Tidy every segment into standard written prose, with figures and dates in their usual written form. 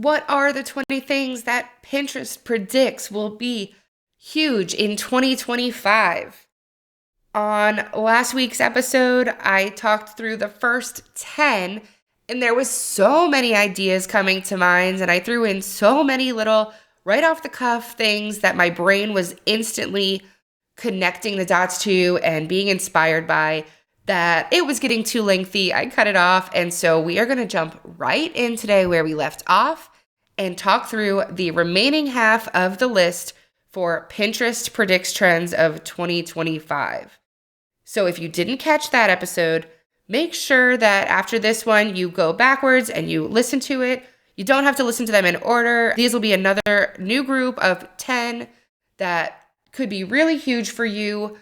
what are the 20 things that Pinterest predicts will be huge in 2025? On last week's episode, I talked through the first 10, and there was so many ideas coming to mind, and I threw in so many little right off the cuff things that my brain was instantly connecting the dots to and being inspired by, that it was getting too lengthy. I cut it off. And so we are going to jump right in today where we left off and talk through the remaining half of the list for Pinterest predicts trends of 2025. So if you didn't catch that episode, make sure that after this one, you go backwards and you listen to it. You don't have to listen to them in order. These will be another new group of 10 that could be really huge for you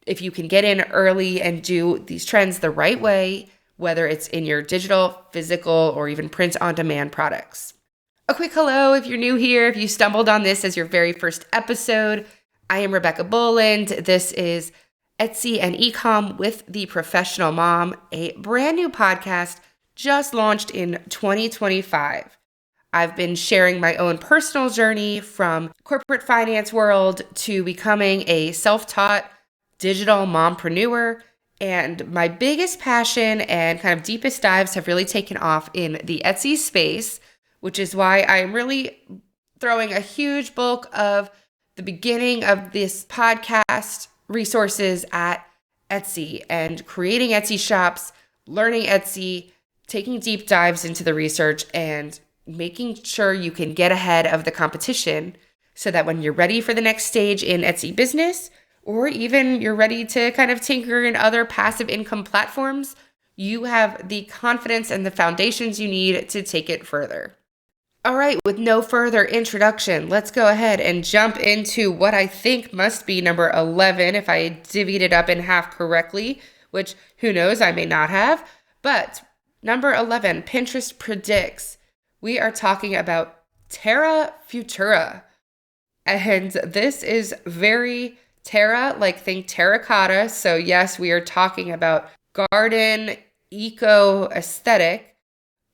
if you can get in early and do these trends the right way, whether it's in your digital, physical, or even print-on-demand products. A quick hello if you're new here, if you stumbled on this as your very first episode. I am Rebecca Boland. This is Etsy and Ecom with the Professional Mom, a brand new podcast just launched in 2025. I've been sharing my own personal journey from corporate finance world to becoming a self-taught digital mompreneur. And my biggest passion and kind of deepest dives have really taken off in the Etsy space, which is why I'm really throwing a huge bulk of the beginning of this podcast resources at Etsy and creating Etsy shops, learning Etsy, taking deep dives into the research, and making sure you can get ahead of the competition so that when you're ready for the next stage in Etsy business, or even you're ready to kind of tinker in other passive income platforms, you have the confidence and the foundations you need to take it further. All right, with no further introduction, let's go ahead and jump into what I think must be number 11, if I divvied it up in half correctly, which who knows, I may not have. But number 11, Pinterest predicts. We are talking about Terra Futura. And this is very Terra, like think terracotta. So yes, we are talking about garden, eco aesthetic,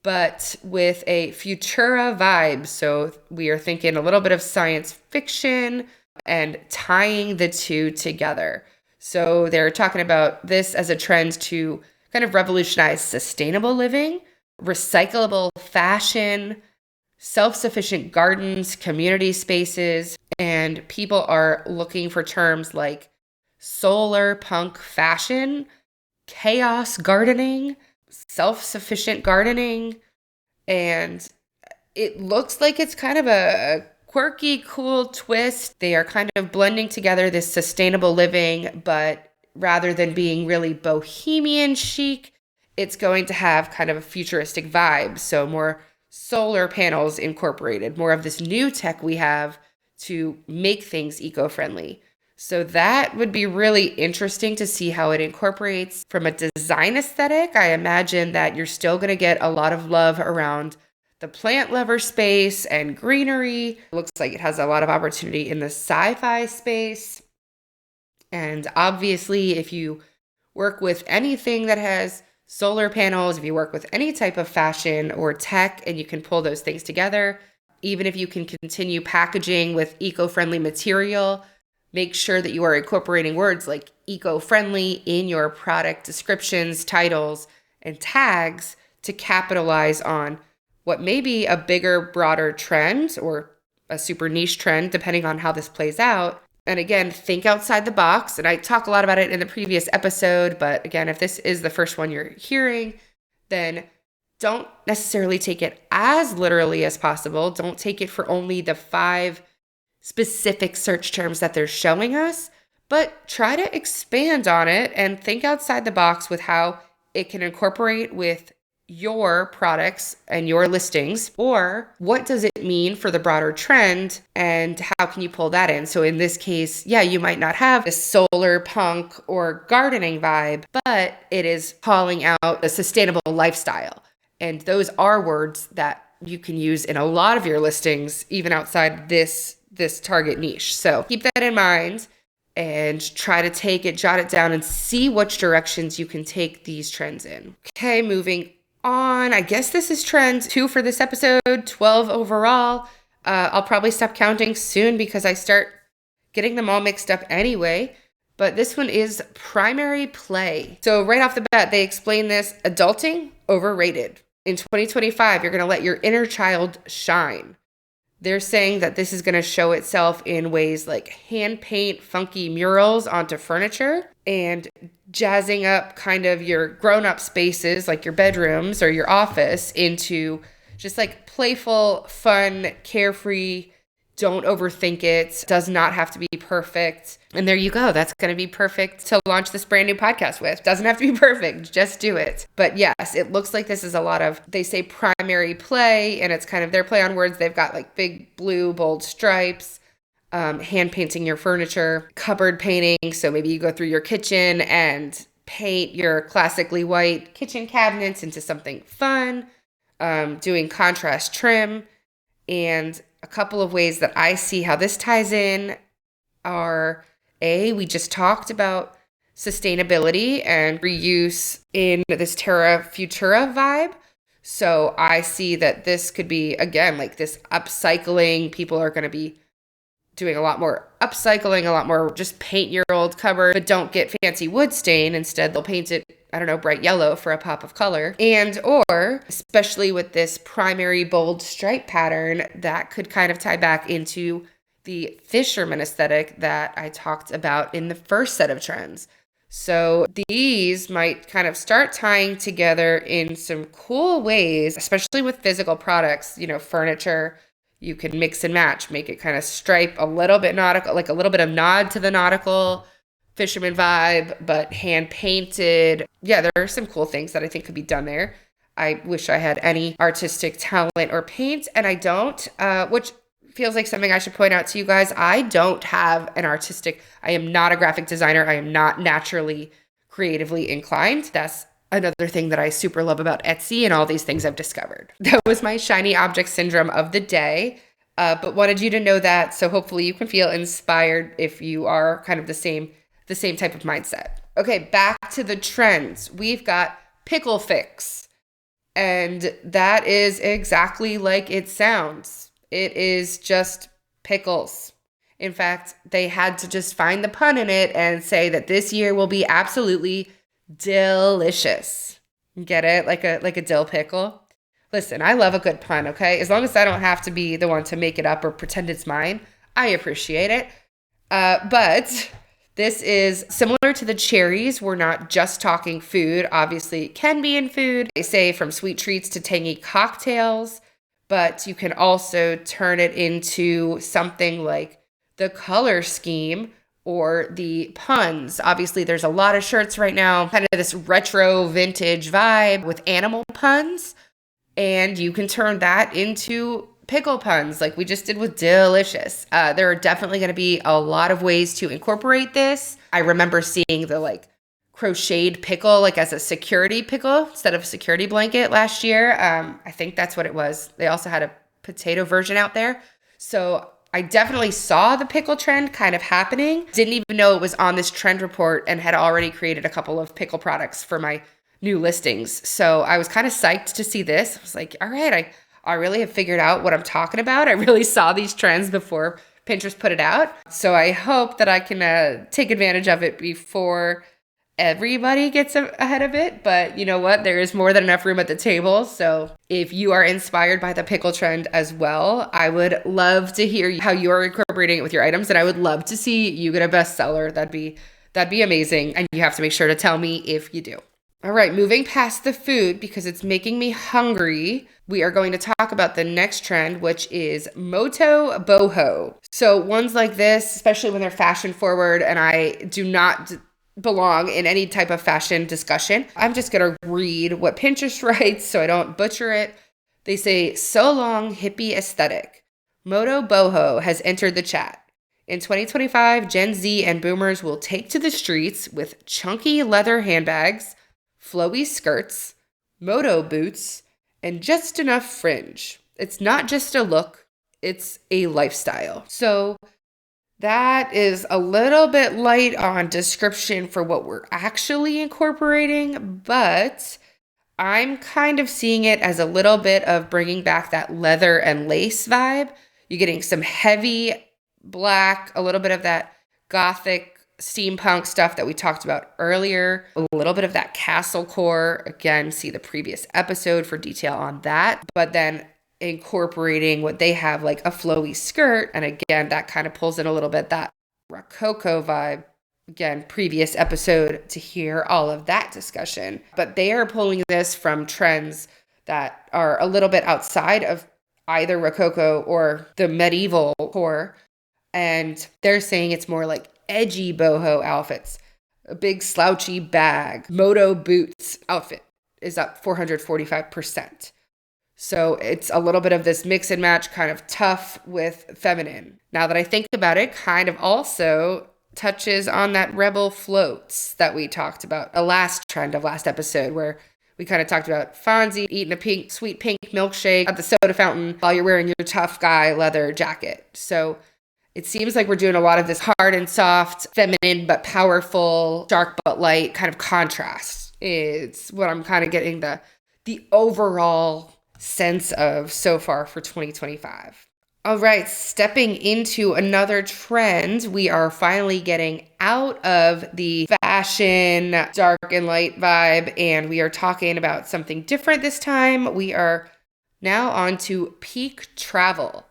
but with a Futura vibe. So we are thinking a little bit of science fiction and tying the two together. So they're talking about this as a trend to kind of revolutionize sustainable living, recyclable fashion, self-sufficient gardens, community spaces, and people are looking for terms like solar punk fashion, chaos gardening, self-sufficient gardening, and it looks like it's kind of a quirky, cool twist. They are kind of blending together this sustainable living, but rather than being really bohemian chic, it's going to have kind of a futuristic vibe. So more solar panels incorporated, more of this new tech we have to make things eco-friendly. So that would be really interesting to see how it incorporates from a design aesthetic. I imagine that you're still going to get a lot of love around the plant lover space and greenery. It looks like it has a lot of opportunity in the sci-fi space. And obviously, if you work with anything that has solar panels, if you work with any type of fashion or tech and you can pull those things together, even if you can continue packaging with eco-friendly material, make sure that you are incorporating words like eco-friendly in your product descriptions, titles, and tags to capitalize on what may be a bigger, broader trend or a super niche trend, depending on how this plays out. And again, think outside the box. And I talk a lot about it in the previous episode, but again, if this is the first one you're hearing, then don't necessarily take it as literally as possible. Don't take it for only the 5 specific search terms that they're showing us, but try to expand on it and think outside the box with how it can incorporate with your products and your listings, or what does it mean for the broader trend and how can you pull that in? So in this case, yeah, you might not have a solar punk or gardening vibe, but it is calling out a sustainable lifestyle. And those are words that you can use in a lot of your listings, even outside this target niche. So keep that in mind and try to jot it down and see which directions you can take these trends in. Okay, moving On, I guess this is trend 2 for this episode, 12 overall. I'll probably stop counting soon because I start getting them all mixed up anyway. But this one is primary play. So right off the bat, they explain this: adulting, overrated. In 2025, you're going to let your inner child shine. They're saying that this is going to show itself in ways like hand paint funky murals onto furniture and jazzing up kind of your grown-up spaces like your bedrooms or your office into just like playful, fun, carefree. Don't overthink it. Does not have to be perfect. And there you go. That's going to be perfect to launch this brand new podcast with. Doesn't have to be perfect. Just do it. But yes, it looks like this is a lot of, they say primary play, and it's kind of their play on words. They've got like big blue, bold stripes, hand painting your furniture, cupboard painting. So maybe you go through your kitchen and paint your classically white kitchen cabinets into something fun, doing contrast trim. And a couple of ways that I see how this ties in are, we just talked about sustainability and reuse in this Terra Futura vibe. So I see that this could be, again, like this upcycling. People are going to be doing a lot more upcycling, a lot more just paint your old cupboard, but don't get fancy wood stain. Instead, they'll paint it, I don't know, bright yellow for a pop of color. And or, especially with this primary bold stripe pattern, that could kind of tie back into the fisherman aesthetic that I talked about in the first set of trends. So these might kind of start tying together in some cool ways, especially with physical products, furniture. You can mix and match, make it kind of stripe a little bit nautical, like a little bit of nod to the nautical fisherman vibe, but hand painted. Yeah, there are some cool things that I think could be done there. I wish I had any artistic talent or paint, and I don't, which feels like something I should point out to you guys. I don't have I am not a graphic designer. I am not naturally creatively inclined. That's another thing that I super love about Etsy and all these things I've discovered. That was my shiny object syndrome of the day, but wanted you to know that. So hopefully you can feel inspired if you are kind of the same type of mindset. Okay, back to the trends. We've got pickle fix, and that is exactly like it sounds. It is just pickles. In fact, they had to just find the pun in it and say that this year will be absolutely delicious. Get it? Like a dill pickle. Listen, I love a good pun, okay? As long as I don't have to be the one to make it up or pretend it's mine, I appreciate it. But this is similar to the cherries. We're not just talking food. Obviously, it can be in food. They say from sweet treats to tangy cocktails, but you can also turn it into something like the color scheme or the puns. Obviously, there's a lot of shirts right now, kind of this retro vintage vibe with animal puns, and you can turn that into pickle puns like we just did with delicious. There are definitely going to be a lot of ways to incorporate this. I remember seeing the crocheted pickle as a security pickle instead of a security blanket last year. I think that's what it was. They also had a potato version out there. So I definitely saw the pickle trend kind of happening. Didn't even know it was on this trend report and had already created a couple of pickle products for my new listings. So I was kind of psyched to see this. I was like, all right, I really have figured out what I'm talking about. I really saw these trends before Pinterest put it out. So I hope that I can take advantage of it before everybody gets ahead of it. But you know what? There is more than enough room at the table. So if you are inspired by the pickle trend as well, I would love to hear how you are incorporating it with your items. And I would love to see you get a bestseller. That'd be amazing. And you have to make sure to tell me if you do. All right, moving past the food because it's making me hungry, we are going to talk about the next trend, which is moto boho. So ones like this, especially when they're fashion forward, and I do not belong in any type of fashion discussion. I'm just going to read what Pinterest writes so I don't butcher it. They say, so long hippie aesthetic. Moto boho has entered the chat. In 2025, Gen Z and boomers will take to the streets with chunky leather handbags, flowy skirts, moto boots, and just enough fringe. It's not just a look, it's a lifestyle. So that is a little bit light on description for what we're actually incorporating, but I'm kind of seeing it as a little bit of bringing back that leather and lace vibe. You're getting some heavy black, a little bit of that gothic steampunk stuff that we talked about earlier, a little bit of that castle core. Again, see the previous episode for detail on that. But then incorporating what they have, like a flowy skirt. And again, that kind of pulls in a little bit that Rococo vibe. Again, previous episode to hear all of that discussion. But they are pulling this from trends that are a little bit outside of either Rococo or the medieval core. And they're saying it's more like edgy boho outfits. A big slouchy bag, moto boots outfit is up 445%. So it's a little bit of this mix and match, kind of tough with feminine. Now that I think about it, kind of also touches on that rebel floats that we talked about, a last trend of last episode, where we kind of talked about Fonzie eating a sweet pink milkshake at the soda fountain while you're wearing your tough guy leather jacket. So it seems like we're doing a lot of this hard and soft, feminine but powerful, dark but light kind of contrast. It's what I'm kind of getting the overall sense of so far for 2025. All right, stepping into another trend, we are finally getting out of the fashion dark and light vibe, and we are talking about something different this time. We are now on to peak travel.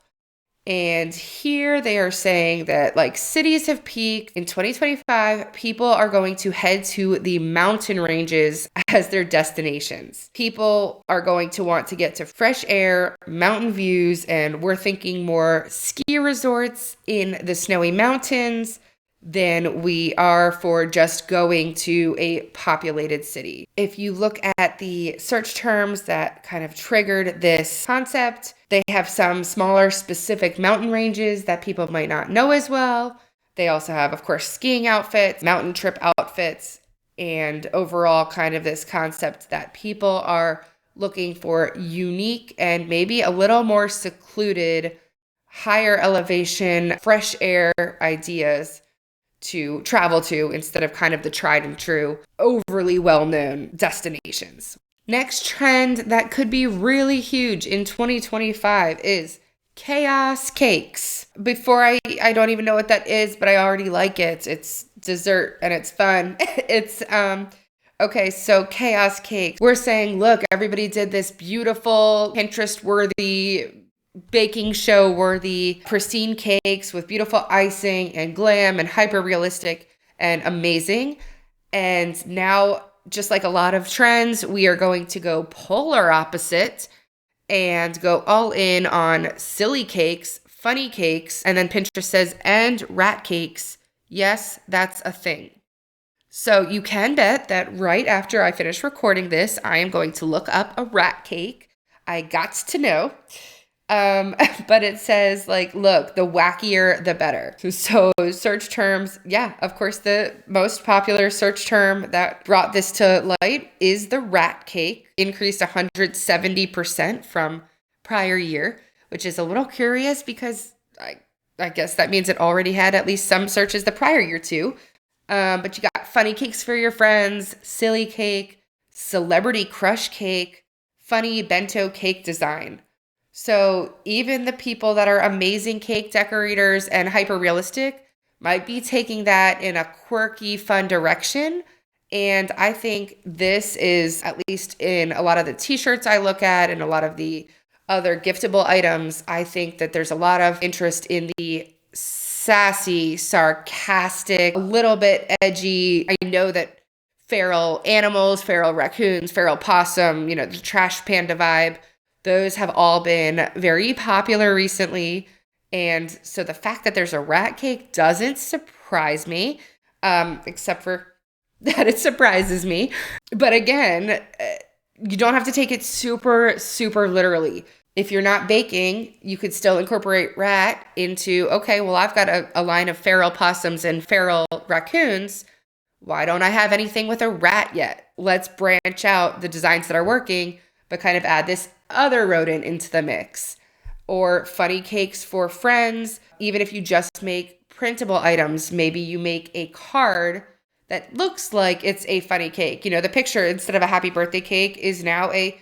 And here they are saying that like cities have peaked. In 2025, people are going to head to the mountain ranges as their destinations. People are going to want to get to fresh air, mountain views, and we're thinking more ski resorts in the snowy mountains than we are for just going to a populated city. If you look at the search terms that kind of triggered this concept, they have some smaller specific mountain ranges that people might not know as well. They also have, of course, skiing outfits, mountain trip outfits, and overall kind of this concept that people are looking for unique and maybe a little more secluded, higher elevation, fresh air ideas to travel to instead of kind of the tried and true, overly well-known destinations. Next trend that could be really huge in 2025 is chaos cakes. Before I don't even know what that is, but I already like it. It's dessert and it's fun. Okay, so chaos cake. We're saying, look, everybody did this beautiful Pinterest-worthy, baking show worthy, pristine cakes with beautiful icing and glam and hyper realistic and amazing. And now, just like a lot of trends, we are going to go polar opposite and go all in on silly cakes, funny cakes, and then Pinterest says, and rat cakes. Yes, that's a thing. So you can bet that right after I finish recording this, I am going to look up a rat cake. I got to know. But it says like, look, the wackier, the better. So search terms, yeah, of course, the most popular search term that brought this to light is the rat cake, increased 170% from prior year, which is a little curious because I guess that means it already had at least some searches the prior year too. But you got funny cakes for your friends, silly cake, celebrity crush cake, funny bento cake design. So even the people that are amazing cake decorators and hyper realistic might be taking that in a quirky, fun direction. And I think this is, at least in a lot of the t-shirts I look at and a lot of the other giftable items, I think that there's a lot of interest in the sassy, sarcastic, a little bit edgy. I know that feral animals, feral raccoons, feral possum, the trash panda vibe, those have all been very popular recently. And so the fact that there's a rat cake doesn't surprise me, except for that it surprises me. But again, you don't have to take it super, super literally. If you're not baking, you could still incorporate rat into, okay, well, I've got a line of feral possums and feral raccoons. Why don't I have anything with a rat yet? Let's branch out the designs that are working, but kind of add this other rodent into the mix. Or funny cakes for friends. Even if you just make printable items, maybe you make a card that looks like it's a funny cake. The picture instead of a happy birthday cake is now a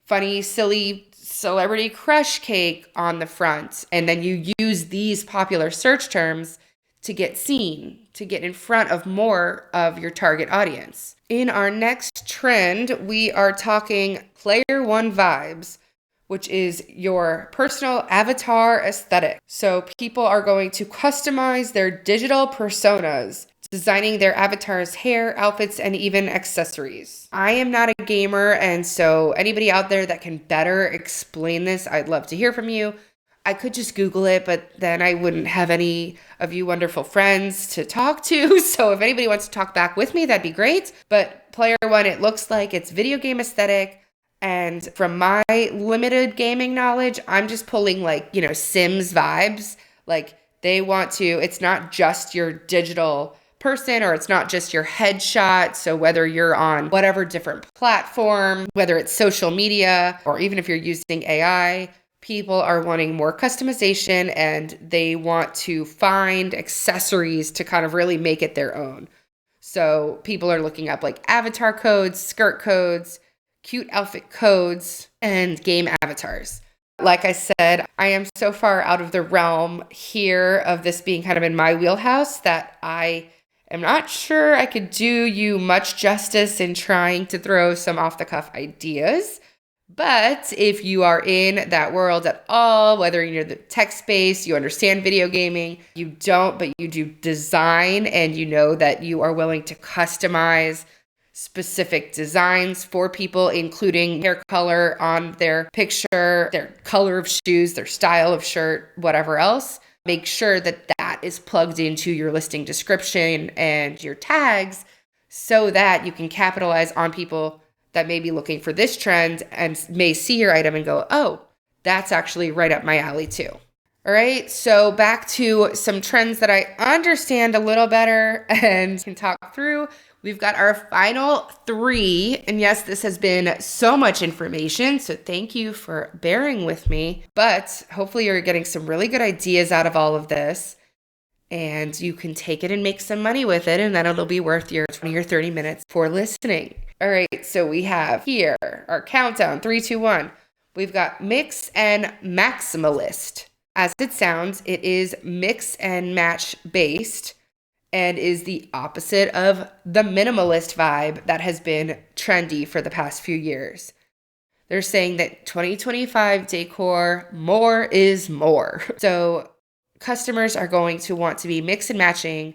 funny, silly celebrity crush cake on the front. And then you use these popular search terms to get seen, to get in front of more of your target audience. In our next trend, we are talking Player One vibes, which is your personal avatar aesthetic. So people are going to customize their digital personas, designing their avatar's hair, outfits, and even accessories. I am not a gamer, and so anybody out there that can better explain this, I'd love to hear from you. I could just Google it, but then I wouldn't have any of you wonderful friends to talk to. So if anybody wants to talk back with me, that'd be great. But Player One, it looks like it's video game aesthetic. And from my limited gaming knowledge, I'm just pulling Sims vibes. Like they want to, it's not just your digital person, or it's not just your headshot. So whether you're on whatever different platform, whether it's social media, or even if you're using AI, people are wanting more customization, and they want to find accessories to kind of really make it their own. So people are looking up like avatar codes, skirt codes, cute outfit codes, and game avatars. Like I said, I am so far out of the realm here of this being kind of in my wheelhouse that I am not sure I could do you much justice in trying to throw some off-the-cuff ideas. But if you are in that world at all, whether you're in the tech space, you understand video gaming, you don't, but you do design, and you know that you are willing to customize specific designs for people, including hair color on their picture, their color of shoes, their style of shirt, whatever else, make sure that that is plugged into your listing description and your tags so that you can capitalize on people that may be looking for this trend and may see your item and go, oh, that's actually right up my alley too. All right, so back to some trends that I understand a little better and can talk through. We've got our final 3. And yes, this has been so much information, so thank you for bearing with me. But hopefully you're getting some really good ideas out of all of this, and you can take it and make some money with it, and then it'll be worth your 20 or 30 minutes for listening. All right, so we have here our countdown, 3, 2, 1. We've got mix and maximalist. As it sounds, it is mix and match based and is the opposite of the minimalist vibe that has been trendy for the past few years. They're saying that 2025 decor, more is more. So customers are going to want to be mix and matching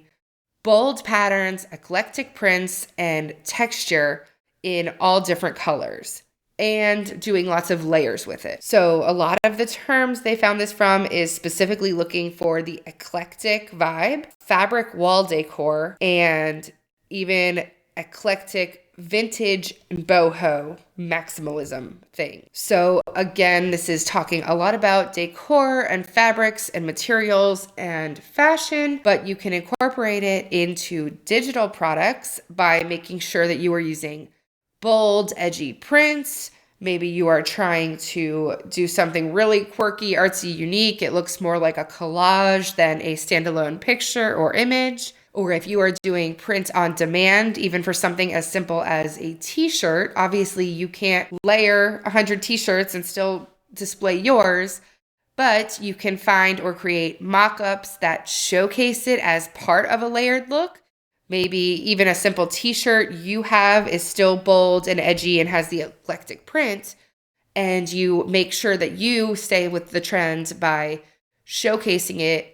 bold patterns, eclectic prints, and texture in all different colors, and doing lots of layers with it. So a lot of the terms they found this from is specifically looking for the eclectic vibe, fabric wall decor, and even eclectic vintage and boho maximalism thing. So again, this is talking a lot about decor and fabrics and materials and fashion, but you can incorporate it into digital products by making sure that you are using bold, edgy prints. Maybe you are trying to do something really quirky, artsy, unique. It looks more like a collage than a standalone picture or image. Or if you are doing print on demand, even for something as simple as a t-shirt, obviously you can't layer 100 t-shirts and still display yours, but you can find or create mock-ups that showcase it as part of a layered look. Maybe even a simple t-shirt you have is still bold and edgy and has the eclectic print, and you make sure that you stay with the trend by showcasing it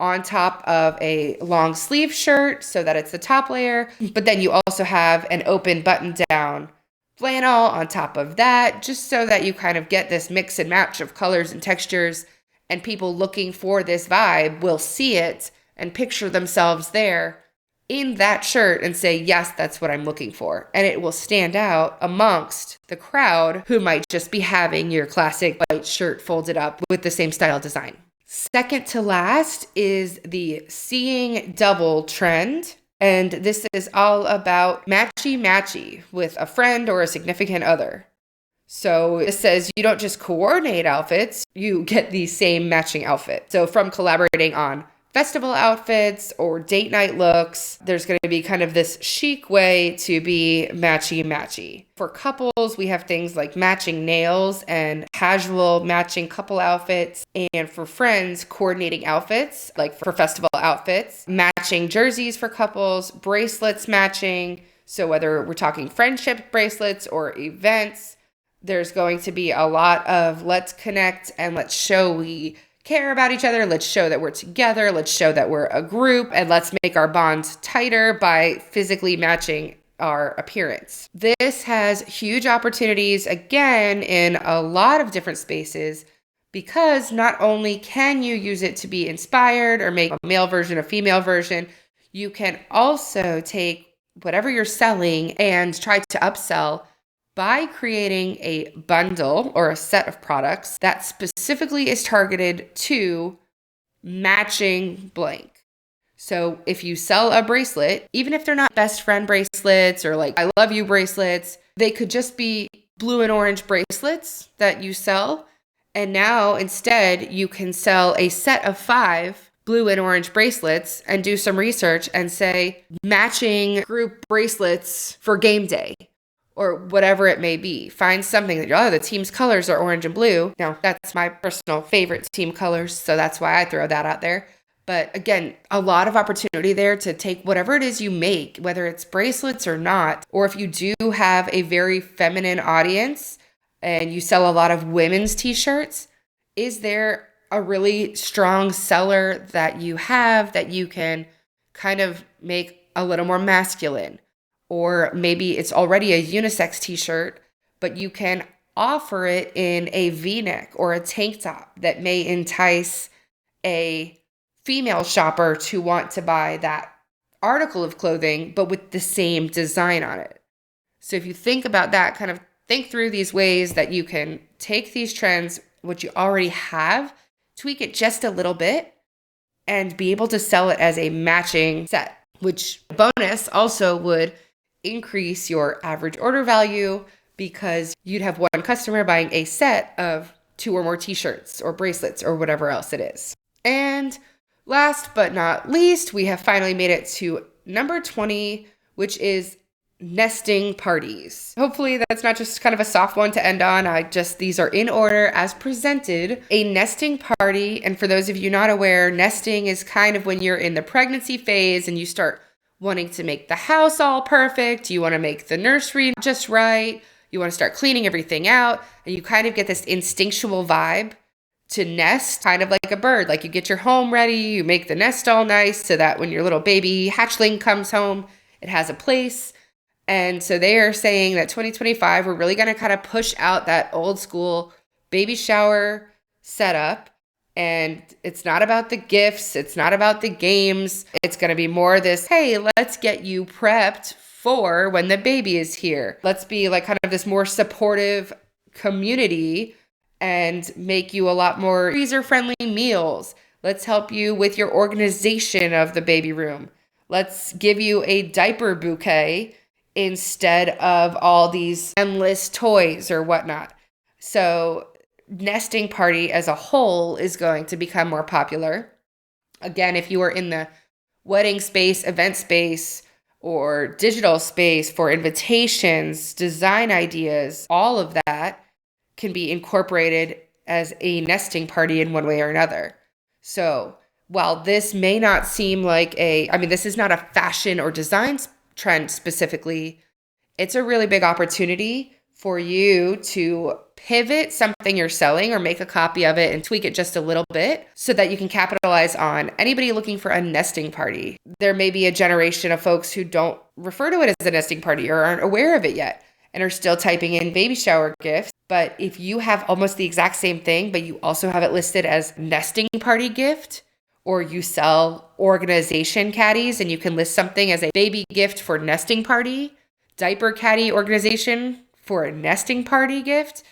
on top of a long sleeve shirt so that it's the top layer, but then you also have an open button down flannel on top of that, just so that you kind of get this mix and match of colors and textures, and people looking for this vibe will see it and picture themselves there in that shirt and say, yes, that's what I'm looking for. And it will stand out amongst the crowd who might just be having your classic white shirt folded up with the same style design. Second to last is the seeing double trend. And this is all about matchy-matchy with a friend or a significant other. So it says you don't just coordinate outfits, you get the same matching outfit. So from collaborating on festival outfits or date night looks. There's going to be kind of this chic way to be matchy-matchy. For couples, we have things like matching nails and casual matching couple outfits. And for friends, coordinating outfits, like for festival outfits, matching jerseys for couples, bracelets matching. So whether we're talking friendship bracelets or events, there's going to be a lot of let's connect and let's show we care about each other. Let's show that we're together. Let's show that we're a group, and let's make our bonds tighter by physically matching our appearance. This has huge opportunities, again, in a lot of different spaces, because not only can you use it to be inspired or make a male version, a female version, you can also take whatever you're selling and try to upsell by creating a bundle or a set of products that specifically is targeted to matching blank. So if you sell a bracelet, even if they're not best friend bracelets or like I love you bracelets, they could just be blue and orange bracelets that you sell. And now instead you can sell a set of 5 blue and orange bracelets and do some research and say matching group bracelets for game day, or whatever it may be. Find something that, the team's colors are orange and blue. Now, that's my personal favorite team colors, so that's why I throw that out there. But again, a lot of opportunity there to take whatever it is you make, whether it's bracelets or not, or if you do have a very feminine audience and you sell a lot of women's t-shirts, is there a really strong seller that you have that you can kind of make a little more masculine? Or maybe it's already a unisex t-shirt, but you can offer it in a V-neck or a tank top that may entice a female shopper to want to buy that article of clothing, but with the same design on it. So if you think about that, kind of think through these ways that you can take these trends, what you already have, tweak it just a little bit, and be able to sell it as a matching set, which bonus also would increase your average order value because you'd have one customer buying a set of 2 or more t-shirts or bracelets or whatever else it is. And last but not least, we have finally made it to number 20, which is nesting parties. Hopefully that's not just kind of a soft one to end on. These are in order as presented. A nesting party, and for those of you not aware, nesting is kind of when you're in the pregnancy phase and you start wanting to make the house all perfect. You want to make the nursery just right. You want to start cleaning everything out. And you kind of get this instinctual vibe to nest, kind of like a bird. Like you get your home ready, you make the nest all nice so that when your little baby hatchling comes home, it has a place. And so they are saying that 2025, we're really going to kind of push out that old school baby shower setup. And it's not about the gifts. It's not about the games. It's going to be more this, hey, let's get you prepped for when the baby is here. Let's be like kind of this more supportive community and make you a lot more freezer-friendly meals. Let's help you with your organization of the baby room. Let's give you a diaper bouquet instead of all these endless toys or whatnot. So nesting party as a whole is going to become more popular. Again, if you are in the wedding space, event space, or digital space for invitations, design ideas, all of that can be incorporated as a nesting party in one way or another. So while this may not seem like this is not a fashion or design trend specifically, it's a really big opportunity for you to pivot something you're selling or make a copy of it and tweak it just a little bit so that you can capitalize on anybody looking for a nesting party. There may be a generation of folks who don't refer to it as a nesting party or aren't aware of it yet and are still typing in baby shower gifts. But if you have almost the exact same thing, but you also have it listed as nesting party gift, or you sell organization caddies and you can list something as a baby gift for nesting party, diaper caddy organization for a nesting party gift,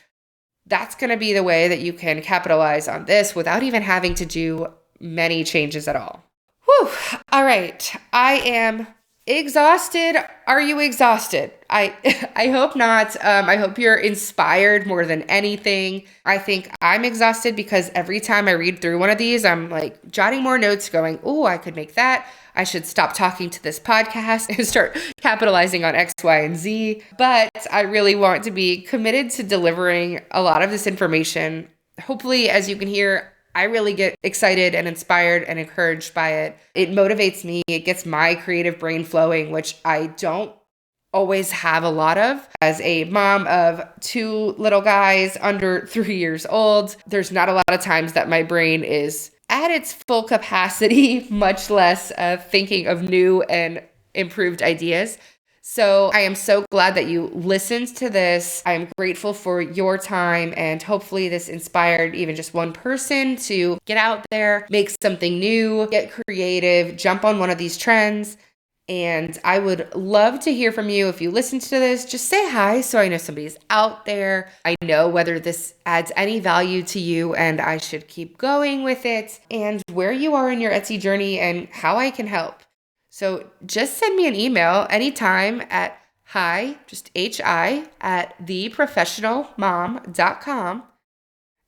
that's going to be the way that you can capitalize on this without even having to do many changes at all. Whew. All right. I am Exhausted? Are you exhausted? I I hope not. I hope you're inspired more than anything. I think I'm exhausted because every time I read through one of these, I'm like jotting more notes, going, "Oh, I could make that. I should stop talking to this podcast and start capitalizing on X, Y, and Z." But I really want to be committed to delivering a lot of this information. Hopefully, as you can hear, I really get excited and inspired and encouraged by it. It motivates me. It gets my creative brain flowing, which I don't always have a lot of. As a mom of two little guys under 3 years old, there's not a lot of times that my brain is at its full capacity, much less thinking of new and improved ideas. So I am so glad that you listened to this. I am grateful for your time, and hopefully this inspired even just one person to get out there, make something new, get creative, jump on one of these trends. And I would love to hear from you. If you listen to this, just say hi so I know somebody's out there. I know whether this adds any value to you and I should keep going with it, and where you are in your Etsy journey and how I can help. So just send me an email anytime at just hi, at theprofessionalmom.com,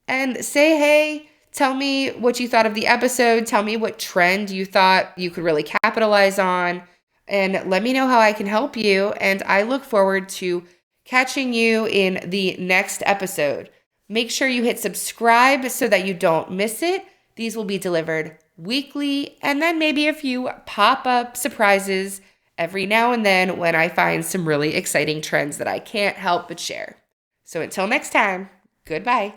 and say, hey, tell me what you thought of the episode. Tell me what trend you thought you could really capitalize on, and let me know how I can help you. And I look forward to catching you in the next episode. Make sure you hit subscribe so that you don't miss it. These will be delivered weekly, and then maybe a few pop-up surprises every now and then when I find some really exciting trends that I can't help but share. So until next time, goodbye.